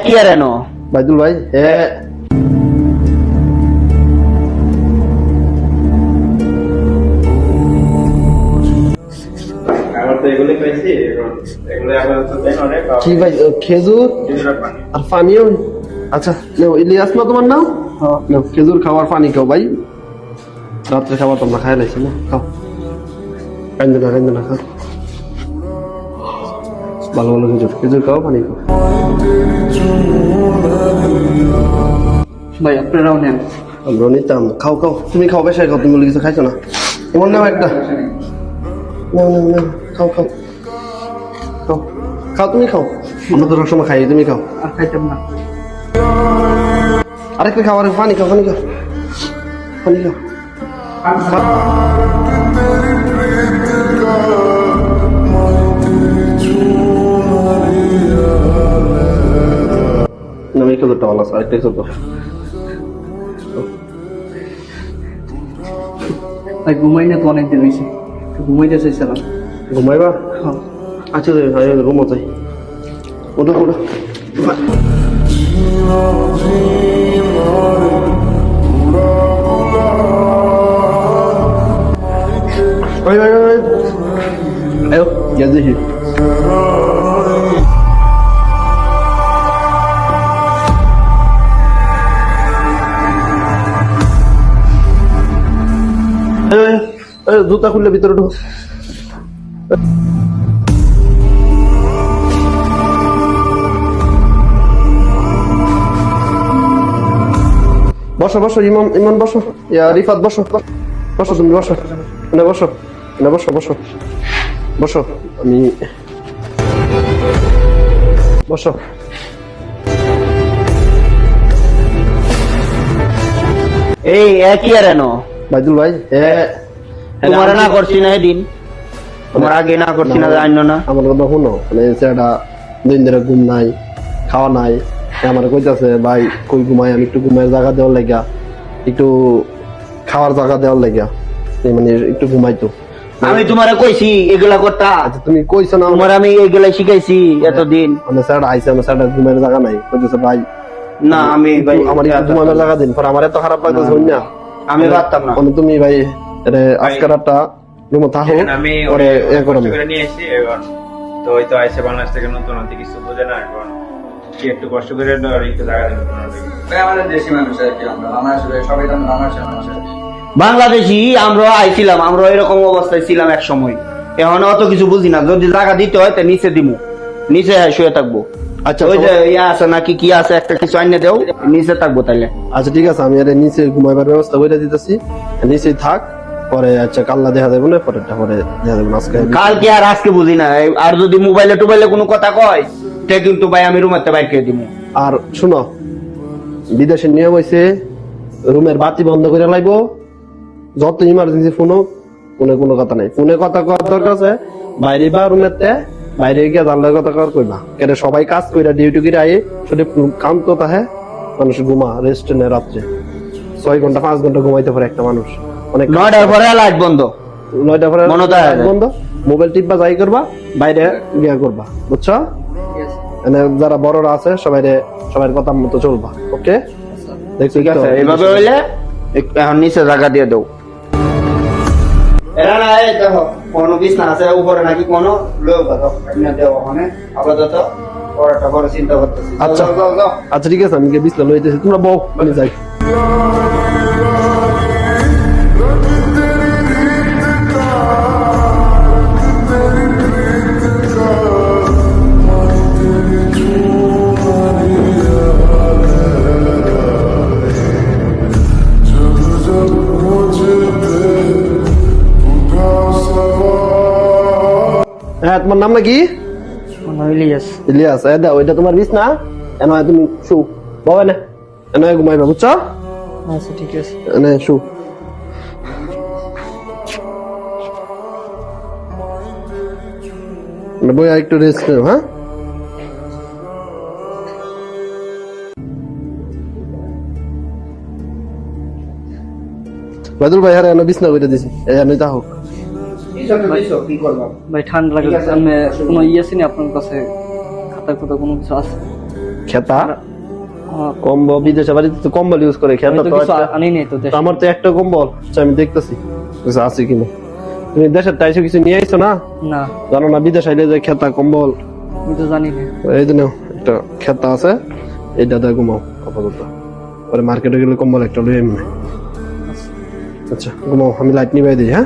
কি আর এনো বাইদুল ভাই কি ভাই খেজুর আর পানিও আচ্ছা ইলিয়াস না তোমার নাম খেজুর খাওয়ার পানি খাও ভাই রাত্রে খাবার তোমরা খাই লাইছি না খাও কান্দে না খাও ভালো ভালো খেজুর খাও পানি খাও ভাই আপনারাও নেন আমরা নিতাম খাও তুমি খাও বেশি খাও তুমি কিছু খাইছো না তোমার নাম একটা খাও তুমি খাও আমরা তো সময় খাই তুমি খাও আর খাইতাম না আরেকটা খাবার পানি খাও আমি খেজুরটা ভালো আছে আরেকটা খেজুর ভাই ঘুমাই না তো অনেকদিন হয়েছে ঘুমাইতে চাইছিলাম ঘুমাইবা আচ্ছা ঘুমো চাই ওটা ayo দেখি জুতা খুললে ভিতরে ঢুক বসো ইমান বসো রিফাত বসো তুমি বসো বসো আমি বসো এই কি আর এনো বাইদুল ভাই তোমার না করছি না এদিন তোমার আগে না করছি না জানো না আমার কথা শুনো মানে সেটা দিন ধরে ঘুম নাই খাওয়া নাই আমার কইতাছে ভাই কই ঘুমাই আমি একটু ঘুমাইয়ের জায়গা দেওয়ার লাগিয়া একটু খাওয়ার জায়গা দেওয়ার লাগিয়া মানে একটু ঘুমাইতো আমি তোমারে কইছি এগুলা করতা তুমি কইছো না তোমার আমি এগুলা শিখাইছি এতদিন মানে স্যার আইছে আমার স্যার ঘুমাইয়ের জায়গা নাই কইতেছে ভাই না আমি ভাই আমার একটু ঘুমাইয়ের জায়গা দিন পর আমার এত খারাপ লাগতেছে না আমি পারতাম না তুমি ভাই আজকের রাতটা রুমে থাকো আমি পরে করে নিয়ে এসেছি এখন তো ওই তো আইসে বাংলাদেশ থেকে নতুন কিছু বোঝে না এখন কি একটু কষ্ট করে একটু জায়গা দেন আমাদের দেশি মানুষ আর কি আমরা বাংলাদেশে সবাই তো বাংলাদেশের মানুষ বাংলাদেশি আমরা আইছিলাম আমরা এরকম অবস্থায় ছিলাম এক সময় এখন অত কিছু বুঝি না যদি জায়গা দিতে হয় তা নিচে দিমু নিচে শুয়ে থাকবো আচ্ছা ওই যে ইয়া আছে নাকি কি আছে একটা কিছু আইনে দেও নিচে থাকবো তাইলে আচ্ছা ঠিক আছে আমি নিচে ঘুমাইবার ব্যবস্থা করে দিতেছি নিচে থাক পরে আচ্ছা কাল্লা দেখা যাবে না পরেরটা পরে দেখা যাবে আজকে কালকে আর আজকে বুঝি না আর যদি মোবাইলে টোবাইলে কোনো কথা কয় তে কিন্তু ভাই আমি রুমের বাইর করে দিব আর শুনো বিদেশের নিয়ম হয়েছে রুমের বাতি বন্ধ করে লাগবো যত ইমার্জেন্সি ফোন হোক ফোনে কোনো কথা নাই ফোনে কথা করার দরকার আছে বাইরে বা রুমের বাইরে গিয়ে জানলার কথা কর কইবা কেন সবাই কাজ কইরা ডিউটি করে আয়ে শুধু কাম তো তাহে মানুষ ঘুমা রেস্ট নেয় রাত্রে 6 ঘন্টা 5 ঘন্টা ঘুমাইতে পারে একটা মানুষ অনেক 9টার পরে লাইট বন্ধ 9টার পরে লাইট বন্ধ মোবাইল টিপবা যাই করবা বাইরে গিয়া করবা বুঝছো মানে যারা বড়রা আছে সবার কথা মতো চলবা ওকে দেখছো ঠিক আছে এইভাবে হইলে এখন নিচে জায়গা দিয়ে দেও এরা না এই দেখো কোনো বিছনা আছে উপরে নাকি কোনো লোক আছে এমনি দেও ওখানে আপাতত পরেরটা পরে চিন্তা করতেছি আচ্ছা আচ্ছা ঠিক আছে আমি গিয়ে বিছনা লইতেছি তোমরা বউ আমি যাই হ্যাঁ তোমার নাম নাকি ইলিয়াস ওইটা তোমার বিছ না এনে তুমি শু বাবা না এনে ঘুমাইবা বুঝছো আচ্ছা ঠিক আছে এনে শু বই একটু রেস্ট করো হ্যাঁ বাদুল ভাই আর এনে বিছনা কইরা দিছি এনে তা হোক ভাই ঠান্ডা লাগে কোনো ইয়ে আছে না আপনার কাছে খাতা কোনো কিছু আছে খেতা হ্যাঁ, কম্বল, বিদেশে বাড়িতে তো কম্বল ইউজ করে, আমি খেতা তো তো কিছু একটা- আনি নাই তো দেশে। তো আমার তো একটা কম্বল, আচ্ছা আমি দেখতেছি কিছু আছে কিনা। তুমি দেশের টাইসে কিছু নিয়ে আইছো না? না, জানো না বিদেশ আইলে যে খেতা কম্বল, আমি তো জানি না। এই যে নাও, একটা খেতা আছে, এইটা দিয়ে ঘুমাও আপাতত। পরে মার্কেটে গেলে কম্বল একটা লই এমনি। আচ্ছা ঘুমাও, আমি লাইট নিবাই দিই, হ্যাঁ?